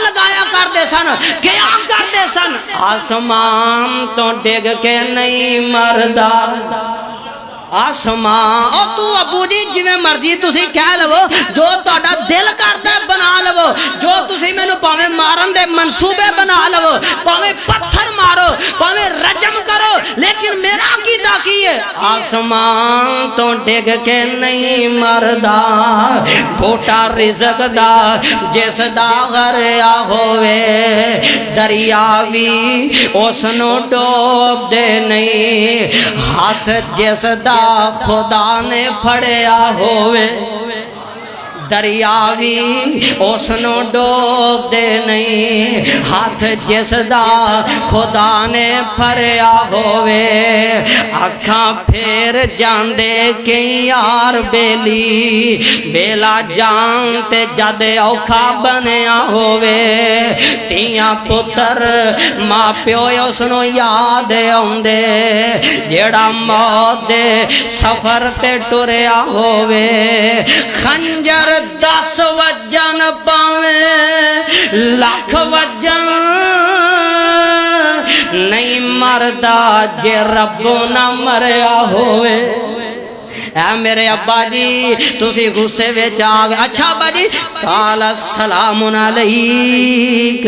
लगाया करते सन, क्या करते सन? आसमान तो डिग के नहीं मरदा, आसमान ओ तू अबू जी जिवें मर्जी तुसी कह लवो, जो तुहाडा दिल करदा बना लवो, जो तुसी मैनू भावें मारन दे मंसूबे बना लवो, भावें पत्थर मारो, भावें रजम करो, लेकिन मेरा अकीदा की है? आसमान तो डिग के नहीं मरदा, बोटा रिज़्क दा जिस दा गरिया होवे, दरिया भी उसनू डोब दे नहीं, हाथ जिस दा खुदा ने फड़िया होवे, दरिया भी उसनू डोब दे नहीं, हाथ जिसदा खुदा ने फड़िया होवे। अखां फेर जांदे कई यार बेली, बेला जान ते जद औखा बनया होवे, तियां पुत्र मां प्यो उसनू याद आउंदे, जेड़ा मौत दे सफर ते टुरया होवे। खंजर 10 वजन पावे लाख वजन, नहीं मरदा जे रब्बो ना मरया होवे। ऐ मेरे अब्बा जी तुसी गुस्से विच आ गए। अच्छा अब्बा जी, काल अस्सलाम अलैक।